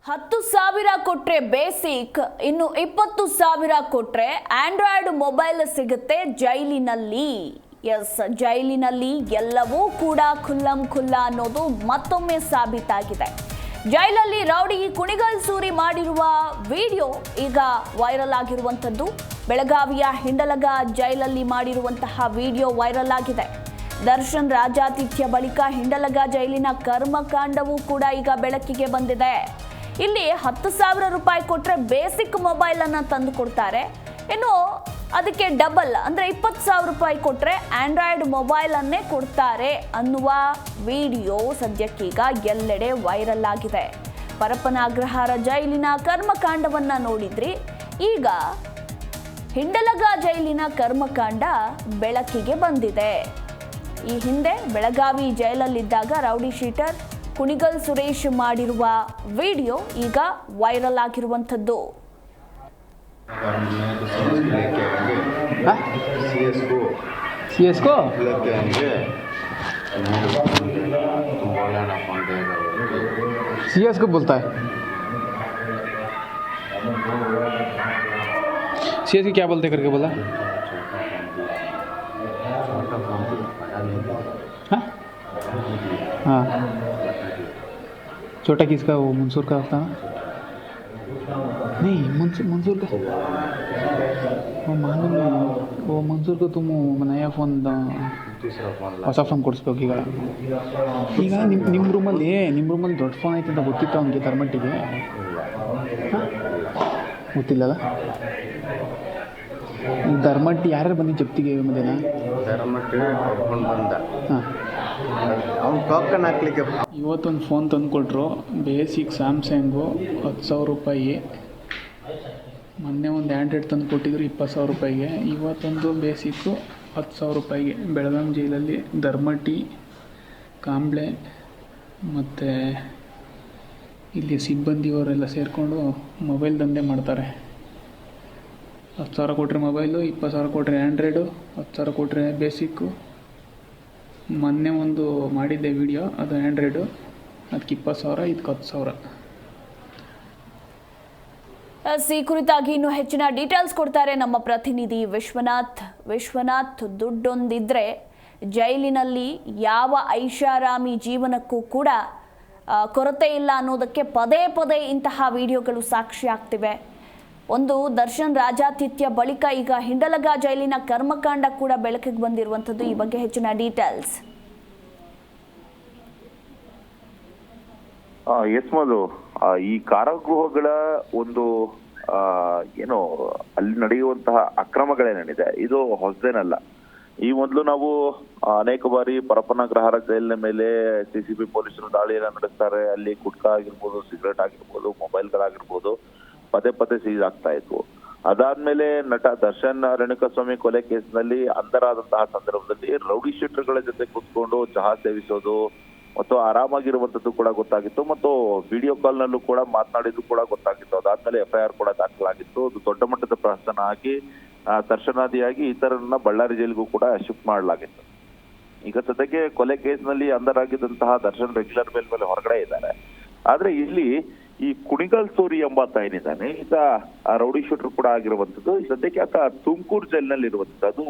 10,000 ಕೊಟ್ರೆ ಬೇಸಿಕ್, ಇನ್ನು 20,000 ಕೊಟ್ರೆ ಆಂಡ್ರಾಯ್ಡ್ ಮೊಬೈಲ್ ಸಿಗುತ್ತೆ ಜೈಲಿನಲ್ಲಿ. ಎಸ್, ಜೈಲಿನಲ್ಲಿ ಎಲ್ಲವೂ ಕೂಡ ಖುಲ್ಲಂ ಖುಲ್ಲ ಅನ್ನೋದು ಮತ್ತೊಮ್ಮೆ ಸಾಬೀತಾಗಿದೆ. ಜೈಲಲ್ಲಿ ರೌಡಿ ಕುಣಿಗಲ್ ಸೂರಿ ಮಾಡಿರುವ ವಿಡಿಯೋ ಈಗ ವೈರಲ್ ಆಗಿರುವಂಥದ್ದು. ಬೆಳಗಾವಿಯ ಹಿಂಡಲಗ ಜೈಲಲ್ಲಿ ಮಾಡಿರುವಂತಹ ವಿಡಿಯೋ ವೈರಲ್ ಆಗಿದೆ. ದರ್ಶನ್ ರಾಜಾತಿಥ್ಯ ಬಳಿಕ ಹಿಂಡಲಗ ಜೈಲಿನ ಕರ್ಮಕಾಂಡವೂ ಕೂಡ ಈಗ ಬೆಳಕಿಗೆ ಬಂದಿದೆ. ಇಲ್ಲಿ 10,000 ರೂಪಾಯಿ ಕೊಟ್ಟರೆ ಬೇಸಿಕ್ ಮೊಬೈಲ್ ಅನ್ನ ತಂದು ಕೊಡ್ತಾರೆ. ಇನ್ನು ಅದಕ್ಕೆ ಡಬಲ್ ಅಂದ್ರೆ 20,000 ರೂಪಾಯಿ ಕೊಟ್ಟರೆ ಆಂಡ್ರಾಯ್ಡ್ ಮೊಬೈಲ್ ಅನ್ನೇ ಕೊಡ್ತಾರೆ ಅನ್ನುವ ವಿಡಿಯೋ ಸದ್ಯಕ್ಕೀಗ ಎಲ್ಲೆಡೆ ವೈರಲ್ ಆಗಿದೆ. ಪರಪ್ಪನಾಗ್ರಹಾರ ಜೈಲಿನ ಕರ್ಮಕಾಂಡವನ್ನ ನೋಡಿದ್ರಿ. ಈಗ ಹಿಂಡಲಗ ಜೈಲಿನ ಕರ್ಮಕಾಂಡ ಬೆಳಕಿಗೆ ಬಂದಿದೆ. ಈ ಹಿಂದೆ ಬೆಳಗಾವಿ ಜೈಲಲ್ಲಿದ್ದಾಗ ರೌಡಿ ಶೀಟರ್ ಕುಣಿಗಲ್ ಸುರೇಶ್ ಮಾಡಿರುವ ವಿಡಿಯೋ ಈಗ ವೈರಲ್ ಆಗಿರುವಂಥದ್ದು. सीएस को बोलता है। सीएस की क्या बोलते करके बोला? हाँ, छोटा किसका? वो मंसूर का होता है? नहीं, मंसूर का वो मालूम नहीं. वो मंसूर को तुम नया फ़ोन ಹೊಸ ಫೋನ್ ಕೊಡಿಸ್ಬೇಕು. ಈಗ ನಿಮ್ಮ ರೂಮಲ್ಲಿ ದೊಡ್ಡ ಫೋನ್ ಐತೆ ಅಂತ ಗೊತ್ತಿತ್ತು ಅವನಿಗೆ? ಧರ್ಮಟ್ಟಿಗೆ ಗೊತ್ತಿಲ್ಲಲ್ಲ. ಧರ್ಮಟ್ಟಿ ಯಾರ್ಯಾರು ಬಂದು ಜಪ್ತಿಗೆ ಮಧ್ಯಾಹ್ನ? ಧರ್ಮಟ್ಟಿ ಕರ್ಕೊಂಡು ಬಂದ. ಹಾಂ, ಅವ್ನು ಟೋಕನ್ ಹಾಕ್ಲಿಕ್ಕೆ ಇವತ್ತೊಂದು ಫೋನ್ ತಂದು ಕೊಟ್ಟರು. ಬೇಸಿಕ್ ಸ್ಯಾಮ್ಸಂಗು 10,000 ರೂಪಾಯಿ. ಮೊನ್ನೆ ಒಂದು ಆ್ಯಂಡ್ರಾಯ್ಡ್ ತಂದು ಕೊಟ್ಟಿದ್ರು 20,000 ರೂಪಾಯಿಗೆ. ಇವತ್ತೊಂದು ಬೇಸಿಕ್ಕು 10,000 ರೂಪಾಯಿಗೆ. ಬೆಳಗಾವಿ ಜೈಲಲ್ಲಿ ಧರ್ಮಟ್ಟಿ, ಕಾಂಬ್ಳೆ ಮತ್ತು ಇಲ್ಲಿ ಸಿಬ್ಬಂದಿಯವರೆಲ್ಲ ಸೇರಿಕೊಂಡು ಮೊಬೈಲ್ ದಂಧೆ ಮಾಡ್ತಾರೆ. 10,000 ಕೊಟ್ಟರೆ ಮೊಬೈಲು, 20,000 ಕೊಟ್ಟರೆ ಆ್ಯಂಡ್ರಾಯ್ಡು, 10,000 ಕೊಟ್ಟರೆ ಬೇಸಿಕ್ಕು. ಮೊನ್ನೆ ಒಂದು ಮಾಡಿದ್ದೆ ವಿಡಿಯೋ, ಅದು ಆ್ಯಂಡ್ರಾಯ್ಡು, ಅದಕ್ಕೆ 20,000, ಇದಕ್ಕೆ 10,000. ಈ ಕುರಿತಾಗಿ ಇನ್ನು ಹೆಚ್ಚಿನ ಡೀಟೇಲ್ಸ್ ಕೊಡ್ತಾರೆ ನಮ್ಮ ಪ್ರತಿನಿಧಿ ವಿಶ್ವನಾಥ್. ದುಡ್ಡೊಂದಿದ್ರೆ ಜೈಲಿನಲ್ಲಿ ಯಾವ ಐಷಾರಾಮಿ ಜೀವನಕ್ಕೂ ಕೂಡ ಕೊರತೆ ಇಲ್ಲ ಅನ್ನೋದಕ್ಕೆ ಪದೇ ಪದೇ ಇಂತಹ ವಿಡಿಯೋಗಳು ಸಾಕ್ಷಿ ಆಗ್ತಿವೆ. ಒಂದು ದರ್ಶನ್ ರಾಜಾತಿಥ್ಯ ಬಳಿಕ ಈಗ ಹಿಂಡಲಗ ಜೈಲಿನ ಕರ್ಮಕಾಂಡ ಕೂಡ ಬೆಳಕಿಗೆ ಬಂದಿರುವಂಥದ್ದು. ಈ ಬಗ್ಗೆ ಹೆಚ್ಚಿನ ಡೀಟೇಲ್ಸ್. ಎಸ್ ಮಧು, ಈ ಕಾರಾಗೃಹಗಳ ಒಂದು ಏನು ಅಲ್ಲಿ ನಡೆಯುವಂತಹ ಅಕ್ರಮಗಳೇನಿದೆ ಇದು ಹೊಸದೇನಲ್ಲ. ಈ ಮೊದಲು ನಾವು ಅನೇಕ ಬಾರಿ ಪರಪ್ಪನಾಗ್ರಹಾರ ಜೈಲಿನ ಮೇಲೆ CCP ಪೊಲೀಸರು ದಾಳಿಯನ್ನ ನಡೆಸ್ತಾರೆ. ಅಲ್ಲಿ ಗುಟ್ಕಾ ಆಗಿರ್ಬೋದು, ಸಿಗರೇಟ್ ಆಗಿರ್ಬೋದು, ಮೊಬೈಲ್ಗಳಾಗಿರ್ಬೋದು ಪದೇ ಪದೇ ಸೀಸ್ ಆಗ್ತಾ ಇದ್ವು. ಅದಾದ್ಮೇಲೆ ನಟ ದರ್ಶನ್ ರೇಣುಕಾಸ್ವಾಮಿ ಕೊಲೆ ಕೇಸ್ನಲ್ಲಿ ಅಂಧರಾದಂತಹ ಸಂದರ್ಭದಲ್ಲಿ ರೌಡಿ ಶೀಟರ್ಗಳ ಜೊತೆ ಕೂತ್ಕೊಂಡು ಚಹಾ ಸೇವಿಸೋದು ಮತ್ತು ಆರಾಮಾಗಿರುವಂತದ್ದು ಕೂಡ ಗೊತ್ತಾಗಿತ್ತು. ಮತ್ತು ವಿಡಿಯೋ ಕಾಲ್ ನಲ್ಲೂ ಕೂಡ ಮಾತನಾಡಿದ್ದು ಕೂಡ ಗೊತ್ತಾಗಿತ್ತು. ಅದಾದ್ಮೇಲೆ FIR ಕೂಡ ದಾಖಲಾಗಿತ್ತು. ಅದು ದೊಡ್ಡ ಮಟ್ಟದ ಪ್ರಹಸನ ಆಗಿ ದರ್ಶನಾದಿಯಾಗಿ ಇತರರನ್ನ ಬಳ್ಳಾರಿ ಜೈಲಿಗೂ ಕೂಡ ಶಿಫ್ಟ್ ಮಾಡಲಾಗಿತ್ತು. ಈಗ ಸದ್ಯಕ್ಕೆ ಕೊಲೆ ಕೇಸ್ನಲ್ಲಿ ಅಂಧರಾಗಿದ್ದಂತಹ ದರ್ಶನ್ ರೆಗ್ಯುಲರ್ ಬೇಲ್ ಮೇಲೆ ಹೊರಗಡೆ ಇದ್ದಾರೆ. ಆದ್ರೆ ಇಲ್ಲಿ ಈ ಕುಣಿಗಲ್ ಸೂರಿ ಎಂಬಾತ ಏನಿದ್ದಾನೆ, ಈಗ ರೌಡಿ ಶೂಟರ್ ಕೂಡ ಆಗಿರುವಂತದ್ದು. ಸದ್ಯಕ್ಕೆ ಆತ ತುಮಕೂರು ಜೈಲಿನಲ್ಲಿ ಇರುವಂತದ್ದು. ಅದು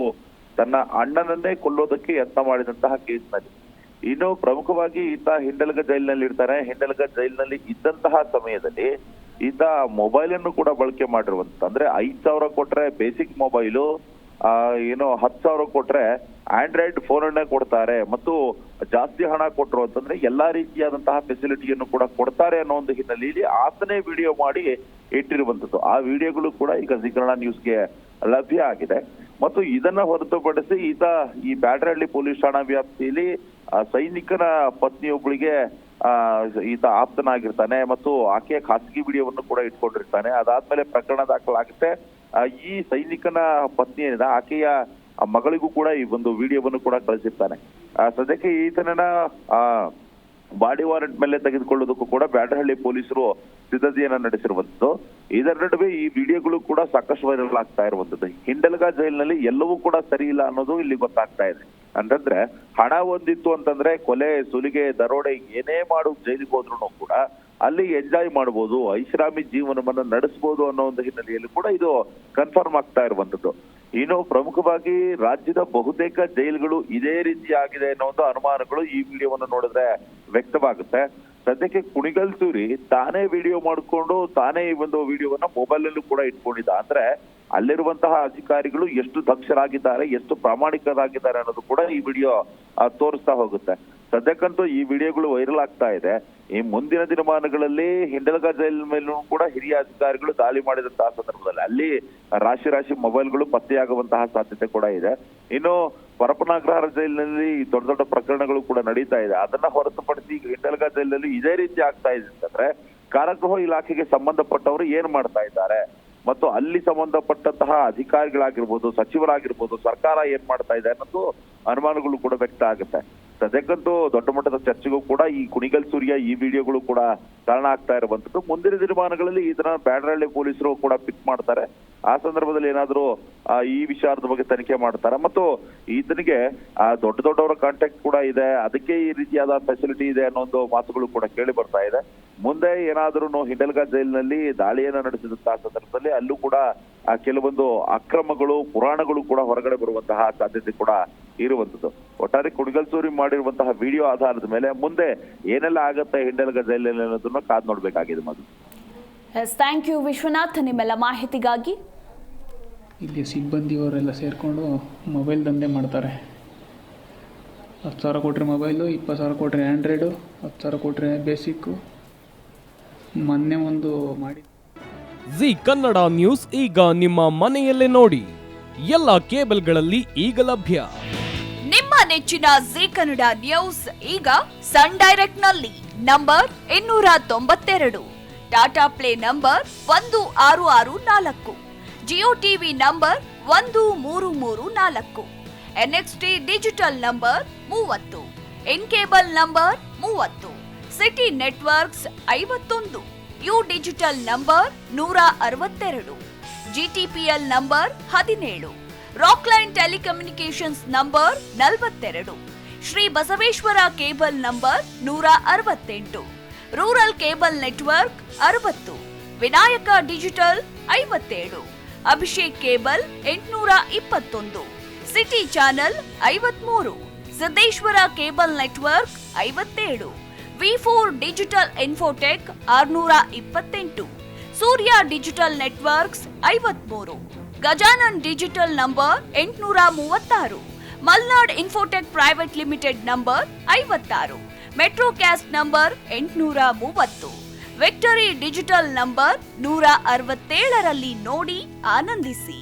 ತನ್ನ ಅಣ್ಣನನ್ನೇ ಕೊಲ್ಲೋದಕ್ಕೆ ಯತ್ನ ಮಾಡಿದಂತಹ ಕೇಸ್ನಲ್ಲಿ. ಇನ್ನು ಪ್ರಮುಖವಾಗಿ ಈತ ಹಿಂಡಲಗ ಜೈಲಿನಲ್ಲಿ ಇರ್ತಾನೆ. ಹಿಂಡಲಗ ಜೈಲಿನಲ್ಲಿ ಇದ್ದಂತಹ ಸಮಯದಲ್ಲಿ ಈತ ಮೊಬೈಲ್ ಅನ್ನು ಕೂಡ ಬಳಕೆ ಮಾಡಿರುವಂತ. ಅಂದ್ರೆ 5,000 ಕೊಟ್ರೆ ಬೇಸಿಕ್ ಮೊಬೈಲು, 10,000 ಕೊಟ್ರೆ ಆಂಡ್ರಾಯ್ಡ್ ಫೋನ್ ಅನ್ನ ಕೊಡ್ತಾರೆ. ಮತ್ತು ಜಾಸ್ತಿ ಹಣ ಕೊಟ್ಟರು ಅಂತಂದ್ರೆ ಎಲ್ಲಾ ರೀತಿಯಾದಂತಹ ಫೆಸಿಲಿಟಿಯನ್ನು ಕೂಡ ಕೊಡ್ತಾರೆ ಅನ್ನೋ ಒಂದು ಹಿನ್ನೆಲೆಯಲ್ಲಿ ಆತನೇ ವಿಡಿಯೋ ಮಾಡಿ ಇಟ್ಟಿರುವಂತದ್ದು. ಆ ವಿಡಿಯೋಗಳು ಕೂಡ ಈಗ ಜಿ ಕನ್ನಡ ನ್ಯೂಸ್ಗೆ ಲಭ್ಯ ಆಗಿದೆ. ಮತ್ತು ಇದನ್ನ ಹೊರತುಪಡಿಸಿ ಈತ ಈ ಬ್ಯಾಡರಹಳ್ಳಿ ಪೊಲೀಸ್ ಠಾಣಾ ವ್ಯಾಪ್ತಿಯಲ್ಲಿ ಸೈನಿಕನ ಪತ್ನಿಯೊಬ್ಬಳಿಗೆ ಈತ ಆಪ್ತನಾಗಿರ್ತಾನೆ ಮತ್ತು ಆಕೆಯ ಖಾಸಗಿ ವಿಡಿಯೋವನ್ನು ಕೂಡ ಇಟ್ಕೊಂಡಿರ್ತಾನೆ. ಅದಾದ್ಮೇಲೆ ಪ್ರಕರಣ ದಾಖಲಾಗುತ್ತೆ. ಈ ಸೈನಿಕನ ಪತ್ನಿ ಏನಿದೆ ಆಕೆಯ ಮಗಳಿಗೂ ಕೂಡ ಈ ಒಂದು ವಿಡಿಯೋವನ್ನು ಕೂಡ ಕಳಿಸಿರ್ತಾನೆ. ಸದ್ಯಕ್ಕೆ ಈತನನ್ನ ಬಾಡಿ ವಾರೆಂಟ್ ಮೇಲೆ ತೆಗೆದುಕೊಳ್ಳೋದಕ್ಕೂ ಕೂಡ ಬ್ಯಾಡರಹಳ್ಳಿ ಪೊಲೀಸರು ಸಿದ್ಧತೆಯನ್ನ ನಡೆಸಿರುವಂತದ್ದು. ಇದರ ನಡುವೆ ಈ ವಿಡಿಯೋಗಳು ಕೂಡ ಸಾಕಷ್ಟು ವೈರಲ್ ಆಗ್ತಾ ಇರುವಂತದ್ದು. ಹಿಂಡಲಗ ಜೈಲಿನಲ್ಲಿ ಎಲ್ಲವೂ ಕೂಡ ಸರಿ ಇಲ್ಲ ಅನ್ನೋದು ಇಲ್ಲಿ ಗೊತ್ತಾಗ್ತಾ ಇದೆ. ಅಂತಂದ್ರೆ ಹಣ ಒಂದಿತ್ತು ಅಂತಂದ್ರೆ ಕೊಲೆ, ಸುಲಿಗೆ, ದರೋಡೆ ಏನೇ ಮಾಡು ಜೈಲಿಗೆ ಹೋದ್ರು ಕೂಡ ಅಲ್ಲಿ ಎಂಜಾಯ್ ಮಾಡಬಹುದು, ಐಷಾರಾಮಿ ಜೀವನವನ್ನ ನಡೆಸಬಹುದು ಅನ್ನೋ ಒಂದು ಹಿನ್ನೆಲೆಯಲ್ಲಿ ಕೂಡ ಇದು ಕನ್ಫರ್ಮ್ ಆಗ್ತಾ ಇರುವಂತದ್ದು. ಇನ್ನು ಪ್ರಮುಖವಾಗಿ ರಾಜ್ಯದ ಬಹುತೇಕ ಜೈಲುಗಳು ಇದೇ ರೀತಿ ಆಗಿದೆ ಅನ್ನೋ ಒಂದು ಅನುಮಾನಗಳು ಈ ವಿಡಿಯೋವನ್ನು ನೋಡಿದ್ರೆ ವ್ಯಕ್ತವಾಗುತ್ತೆ. ಸದ್ಯಕ್ಕೆ ಕುಣಿಗಲ್ ಸೂರಿ ತಾನೇ ವಿಡಿಯೋ ಮಾಡಿಕೊಂಡು ತಾನೇ ಈ ಒಂದು ವಿಡಿಯೋವನ್ನ ಮೊಬೈಲ್ ಅಲ್ಲೂ ಕೂಡ ಇಟ್ಕೊಂಡಿದ್ದ. ಅಂದ್ರೆ ಅಲ್ಲಿರುವಂತಹ ಅಧಿಕಾರಿಗಳು ಎಷ್ಟು ದಕ್ಷರಾಗಿದ್ದಾರೆ, ಎಷ್ಟು ಪ್ರಾಮಾಣಿಕರಾಗಿದ್ದಾರೆ ಅನ್ನೋದು ಕೂಡ ಈ ವಿಡಿಯೋ ತೋರಿಸ್ತಾ ಹೋಗುತ್ತೆ. ಸದ್ಯಕ್ಕಂತೂ ಈ ವಿಡಿಯೋಗಳು ವೈರಲ್ ಆಗ್ತಾ ಇದೆ. ಈ ಮುಂದಿನ ದಿನಮಾನಗಳಲ್ಲಿ ಹಿಂಡಲಗ ಜೈಲ್ ಮೇಲೂ ಕೂಡ ಹಿರಿಯ ಅಧಿಕಾರಿಗಳು ದಾಳಿ ಮಾಡಿದಂತಹ ಸಂದರ್ಭದಲ್ಲಿ ಅಲ್ಲಿ ರಾಶಿ ಮೊಬೈಲ್ಗಳು ಪತ್ತೆಯಾಗುವಂತಹ ಸಾಧ್ಯತೆ ಕೂಡ ಇದೆ. ಇನ್ನು ಪರಪನಾಗ್ರಹಾರ ಜೈಲಿನಲ್ಲಿ ದೊಡ್ಡ ದೊಡ್ಡ ಪ್ರಕರಣಗಳು ಕೂಡ ನಡೀತಾ ಇದೆ. ಅದನ್ನ ಹೊರತುಪಡಿಸಿ ಹಿಂಡಲಗ ಜೈಲಿನಲ್ಲಿ ಇದೇ ರೀತಿ ಆಗ್ತಾ ಇದೆ ಅಂತಂದ್ರೆ ಕಾರಾಗೃಹ ಇಲಾಖೆಗೆ ಸಂಬಂಧಪಟ್ಟವರು ಏನ್ ಮಾಡ್ತಾ ಇದ್ದಾರೆ ಮತ್ತು ಅಲ್ಲಿ ಸಂಬಂಧಪಟ್ಟಂತಹ ಅಧಿಕಾರಿಗಳಾಗಿರ್ಬೋದು, ಸಚಿವರಾಗಿರ್ಬೋದು, ಸರ್ಕಾರ ಏನ್ ಮಾಡ್ತಾ ಇದೆ ಅನ್ನೋದು ಅನುಮಾನಗಳು ಕೂಡ ವ್ಯಕ್ತ ಆಗುತ್ತೆ. ಸದ್ಯಕ್ಕಂತೂ ದೊಡ್ಡ ಮಟ್ಟದ ಚರ್ಚೆಗೂ ಕೂಡ ಈ ಕುಣಿಗಲ್ ಸೂರ್ಯ ಈ ವಿಡಿಯೋಗಳು ಕೂಡ ಕಾರಣ ಆಗ್ತಾ ಇರುವಂತದ್ದು. ಮುಂದಿನ ದಿನಮಾನಗಳಲ್ಲಿ ಇದನ್ನ ಬ್ಯಾಡರಹಳ್ಳಿ ಪೊಲೀಸರು ಕೂಡ ಪಿಕ್ ಮಾಡ್ತಾರೆ. ಆ ಸಂದರ್ಭದಲ್ಲಿ ಏನಾದ್ರೂ ಈ ವಿಚಾರದ ಬಗ್ಗೆ ತನಿಖೆ ಮಾಡ್ತಾರೆ ಮತ್ತು ಈತನಿಗೆ ದೊಡ್ಡ ದೊಡ್ಡವರ ಕಾಂಟ್ಯಾಕ್ಟ್ ಕೂಡ ಇದೆ, ಅದಕ್ಕೆ ಈ ರೀತಿಯಾದ ಫೆಸಿಲಿಟಿ ಇದೆ ಅನ್ನೋ ಒಂದು ಮಾತುಗಳು ಕೂಡ ಕೇಳಿ ಬರ್ತಾ ಇದೆ. ಮುಂದೆ ಏನಾದ್ರೂ ಹಿಂಡಲ್ಗ ಜೈಲಿನಲ್ಲಿ ದಾಳಿಯನ್ನ ನಡೆಸಿದಂತಹ ಸಂದರ್ಭದಲ್ಲಿ ಅಲ್ಲೂ ಕೂಡ ಕೆಲವೊಂದು ಅಕ್ರಮಗಳು, ಪುರಾಣಗಳು ಕೂಡ ಹೊರಗಡೆ ಬರುವಂತಹ ಸಾಧ್ಯತೆ ಕೂಡ ಇರುವಂತದ್ದು. ಒಟ್ಟಾರೆ ಕುಣಿಗಲ್ ಸೂರಿ ಮಾಡಿರುವಂತಹ ವಿಡಿಯೋ ಆಧಾರದ ಮೇಲೆ ಮುಂದೆ ಏನೆಲ್ಲ ಆಗತ್ತೆ ಹಿಂಡಲ್ಗ ಜೈಲಿನಲ್ಲಿ ಅನ್ನೋದನ್ನ ಕಾದ್ ನೋಡ್ಬೇಕಾಗಿದೆ. ಮಧು, ಥ್ಯಾಂಕ್ ಯು ವಿಶ್ವನಾಥ್ ನಿಮ್ಮೆಲ್ಲ ಮಾಹಿತಿಗಾಗಿ. ಇಲ್ಲಿ ಸಿಬ್ಬಂದಿಯವರೆಲ್ಲ ಸೇರಿಕೊಂಡು ಮೊಬೈಲ್ ದಂಧೆ ಮಾಡ್ತಾರೆ. 10,000 ಕೊಟ್ಟರೆ ಮೊಬೈಲು, 20,000 ಕೊಟ್ಟರೆ ಆ್ಯಂಡ್ರಾಯ್ಡು, 10,000 ಕೊಟ್ಟರೆ ಬೇಸಿಕ್ಕು. ಮೊನ್ನೆ ಒಂದು ಮಾಡಿ ಜಿ ಕನ್ನಡ ನ್ಯೂಸ್ ಈಗ ನಿಮ್ಮ ಮನೆಯಲ್ಲೇ ನೋಡಿ. ಎಲ್ಲ ಕೇಬಲ್ಗಳಲ್ಲಿ ಈಗ ಲಭ್ಯ. ನಿಮ್ಮ ನೆಚ್ಚಿನ ಜಿ ಕನ್ನಡ ನ್ಯೂಸ್ ಈಗ ಸನ್ ಡೈರೆಕ್ಟ್ ನಲ್ಲಿ number 292, Tata play number 1664, Jio TV number 1334, NXT digital number 30, in cable number 30, city networks 51, U digital number 162, GTPL number 17, Rockline telecommunications number 42, Shri Basaveshwara cable number 168, rural cable network 60, Vinayaka digital 57, Abhishek cable 821, city channel 53, Siddeshwara cable network 57, V4 digital Infotech 628, Surya digital networks 53, Gajanan digital number 836, Malnad Infotech Private Limited number 56, Metrocast number 830, Victory Digital number 167ರಲ್ಲಿ ನೋಡಿ ಆನಂದಿಸಿ.